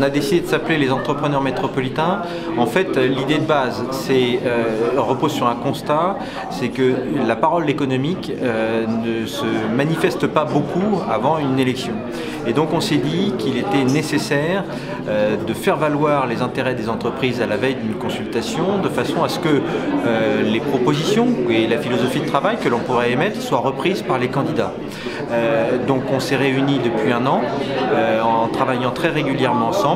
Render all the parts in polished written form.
On a décidé de s'appeler les entrepreneurs métropolitains. En fait, l'idée de base repose sur un constat, c'est que la parole économique ne se manifeste pas beaucoup avant une élection. Et donc on s'est dit qu'il était nécessaire de faire valoir les intérêts des entreprises à la veille d'une consultation, de façon à ce que les propositions et la philosophie de travail que l'on pourrait émettre soient reprises par les candidats. Donc on s'est réunis depuis un an en travaillant très régulièrement ensemble.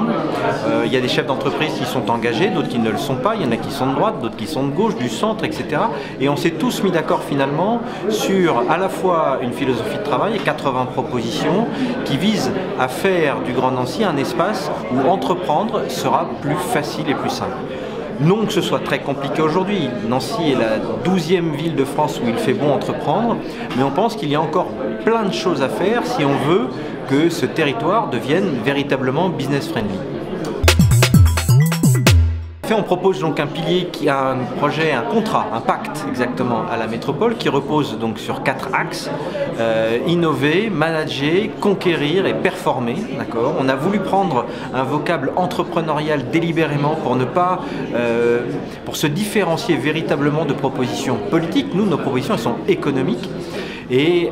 Il y a des chefs d'entreprise qui sont engagés, d'autres qui ne le sont pas, il y en a qui sont de droite, d'autres qui sont de gauche, du centre, etc. Et on s'est tous mis d'accord finalement sur à la fois une philosophie de travail et 80 propositions qui visent à faire du Grand Nancy un espace où entreprendre sera plus facile et plus simple. Non que ce soit très compliqué aujourd'hui, Nancy est la 12e ville de France où il fait bon entreprendre, mais on pense qu'il y a encore plein de choses à faire si on veut que ce territoire devienne véritablement business friendly. On propose donc un pilier qui a un projet, un contrat, un pacte exactement à la métropole qui repose donc sur 4 axes: innover, manager, conquérir et performer. D'accord. On a voulu prendre un vocable entrepreneurial délibérément pour se différencier véritablement de propositions politiques. Nous, nos propositions, elles sont économiques. Et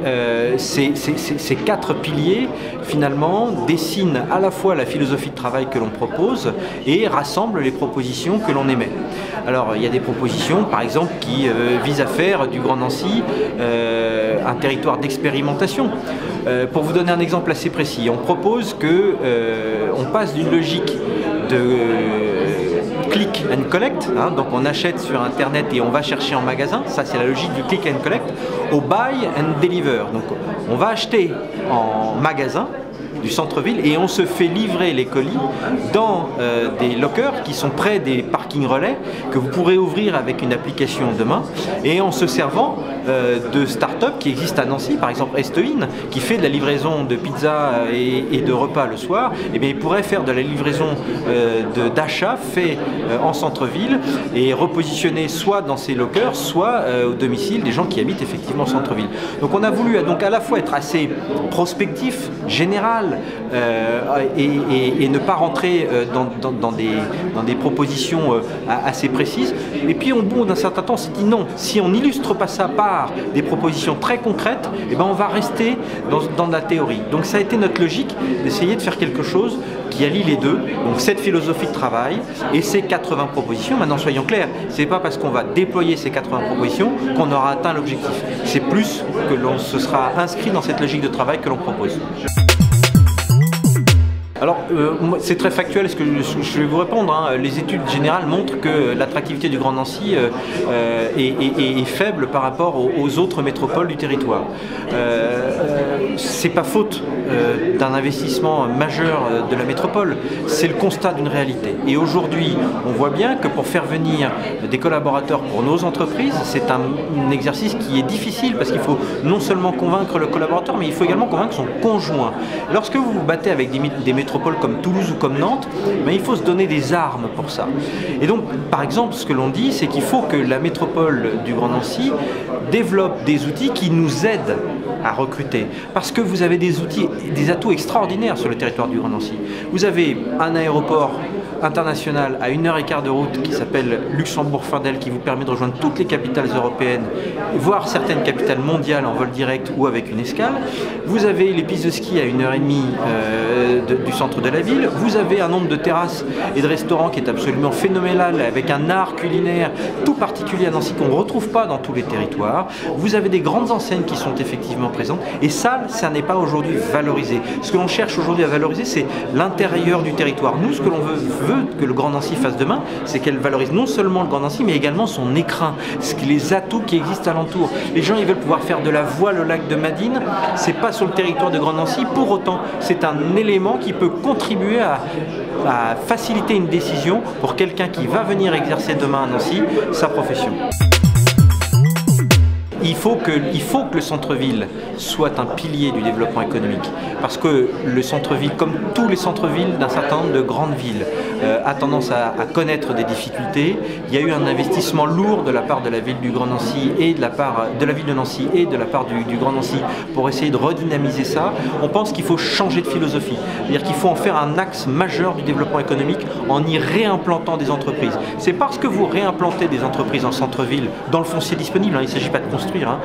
ces 4 piliers, finalement, dessinent à la fois la philosophie de travail que l'on propose et rassemblent les propositions que l'on émet. Alors, il y a des propositions, par exemple, qui visent à faire du Grand Nancy un territoire d'expérimentation. Pour vous donner un exemple assez précis, on propose qu'on passe d'une logique de click and collect, donc on achète sur internet et on va chercher en magasin, ça c'est la logique du click and collect, au buy and deliver. Donc on va acheter en magasin du centre-ville et on se fait livrer les colis dans des lockers qui sont près des parkings relais que vous pourrez ouvrir avec une application demain, et en se servant de start-up qui existent à Nancy, par exemple Estoin, qui fait de la livraison de pizza et de repas le soir. Et bien, il pourrait faire de la livraison d'achats fait en centre-ville et repositionner soit dans ces lockers, soit au domicile des gens qui habitent effectivement au centre-ville. Donc on a voulu à la fois être assez prospectif, général, et ne pas rentrer dans des propositions assez précises. Et puis au bout d'un certain temps, on s'est dit non, si on n'illustre pas ça par des propositions très concrètes, eh ben on va rester dans la théorie. Donc ça a été notre logique d'essayer de faire quelque chose qui allie les deux, donc cette philosophie de travail et ces 80 propositions. Maintenant soyons clairs, c'est pas parce qu'on va déployer ces 80 propositions qu'on aura atteint l'objectif. C'est plus que l'on se sera inscrit dans cette logique de travail que l'on propose. Alors, c'est très factuel ce que je vais vous répondre. Les études générales montrent que l'attractivité du Grand Nancy est faible par rapport aux autres métropoles du territoire. C'est pas faute d'un investissement majeur de la métropole, c'est le constat d'une réalité. Et aujourd'hui, on voit bien que pour faire venir des collaborateurs pour nos entreprises, c'est un exercice qui est difficile parce qu'il faut non seulement convaincre le collaborateur, mais il faut également convaincre son conjoint. Lorsque vous vous battez avec des métropoles comme Toulouse ou comme Nantes, il faut se donner des armes pour ça. Et donc, par exemple, ce que l'on dit, c'est qu'il faut que la métropole du Grand Nancy développe des outils qui nous aident à recruter. Parce que vous avez des outils, des atouts extraordinaires sur le territoire du Grand Nancy. Vous avez un aéroport international à 1h15 de route qui s'appelle Luxembourg-Findel, qui vous permet de rejoindre toutes les capitales européennes, voire certaines capitales mondiales en vol direct ou avec une escale. Vous avez les pistes de ski à 1h30 du centre de la ville. Vous avez un nombre de terrasses et de restaurants qui est absolument phénoménal, avec un art culinaire tout particulier à Nancy qu'on ne retrouve pas dans tous les territoires. Vous avez des grandes enseignes qui sont effectivement présentes, et ça n'est pas aujourd'hui valorisé. Ce que l'on cherche aujourd'hui à valoriser, c'est l'intérieur du territoire. Nous, ce que l'on veut que le Grand Nancy fasse demain, c'est qu'elle valorise non seulement le Grand Nancy, mais également son écrin, les atouts qui existent alentour. Les gens, ils veulent pouvoir faire de la voile au lac de Madine, c'est pas sur le territoire de Grand Nancy, pour autant, c'est un élément qui peut contribuer à faciliter une décision pour quelqu'un qui va venir exercer demain à Nancy sa profession. Il faut que le centre-ville soit un pilier du développement économique, parce que le centre-ville, comme tous les centres-villes d'un certain nombre de grandes villes, a tendance à connaître des difficultés. Il y a eu un investissement lourd de la part de la ville du Grand Nancy et de la part de la ville de Nancy et de la part du Grand Nancy pour essayer de redynamiser ça. On pense qu'il faut changer de philosophie, c'est-à-dire qu'il faut en faire un axe majeur du développement économique en y réimplantant des entreprises. C'est parce que vous réimplantez des entreprises en centre-ville, dans le foncier disponible, il ne s'agit pas de construire,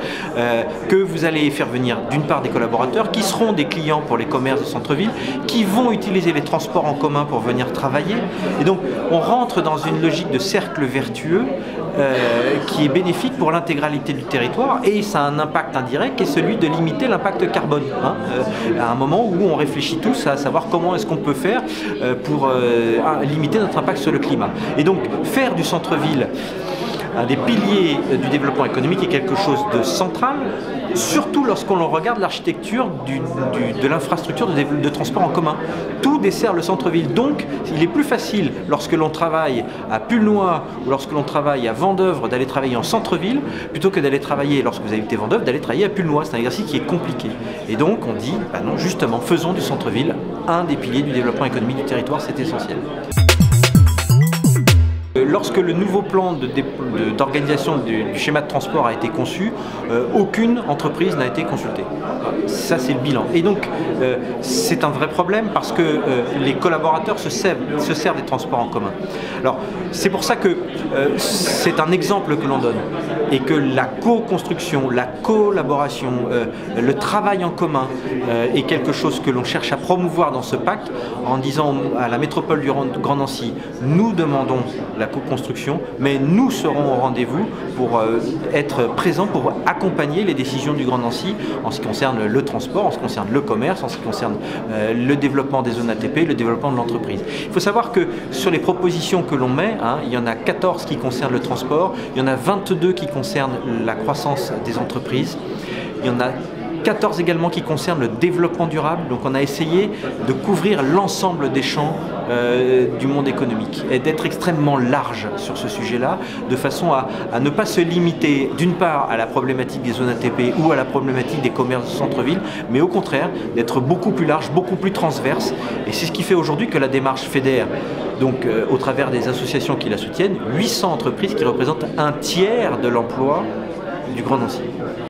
que vous allez faire venir d'une part des collaborateurs qui seront des clients pour les commerces de centre-ville, qui vont utiliser les transports en commun pour venir travailler. Et donc on rentre dans une logique de cercle vertueux qui est bénéfique pour l'intégralité du territoire, et ça a un impact indirect qui est celui de limiter l'impact carbone. À un moment où on réfléchit tous à savoir comment est-ce qu'on peut faire pour limiter notre impact sur le climat. Et donc faire du centre-ville un des piliers du développement économique est quelque chose de central, surtout lorsqu'on regarde l'architecture de l'infrastructure de transport en commun. Tout dessert le centre-ville. Donc, il est plus facile, lorsque l'on travaille à Pulnoy ou lorsque l'on travaille à Vendeuvre, d'aller travailler en centre-ville, plutôt que d'aller travailler, lorsque vous habitez Vendeuvre, d'aller travailler à Pulnoy. C'est un exercice qui est compliqué. Et donc, on dit, bah non, justement, faisons du centre-ville un des piliers du développement économique du territoire, c'est essentiel. Lorsque le nouveau plan d'organisation du schéma de transport a été conçu, aucune entreprise n'a été consultée. Ça, c'est le bilan. Et donc, c'est un vrai problème parce que les collaborateurs se servent des transports en commun. Alors, c'est pour ça que c'est un exemple que l'on donne et que la co-construction, la collaboration, le travail en commun est quelque chose que l'on cherche à promouvoir dans ce pacte en disant à la métropole du Grand Nancy, nous demandons la co-construction, mais nous serons au rendez-vous pour être présents, pour accompagner les décisions du Grand Nancy en ce qui concerne le transport, en ce qui concerne le commerce, en ce qui concerne le développement des zones ATP, le développement de l'entreprise. Il faut savoir que sur les propositions que l'on met, il y en a 14 qui concernent le transport, il y en a 22 qui concernent la croissance des entreprises, il y en a 14 également qui concernent le développement durable. Donc on a essayé de couvrir l'ensemble des champs du monde économique et d'être extrêmement large sur ce sujet-là, de façon à ne pas se limiter d'une part à la problématique des zones ATP ou à la problématique des commerces de centre-ville, mais au contraire d'être beaucoup plus large, beaucoup plus transverse. Et c'est ce qui fait aujourd'hui que la démarche fédère, donc au travers des associations qui la soutiennent, 800 entreprises qui représentent un tiers de l'emploi du Grand Nancy.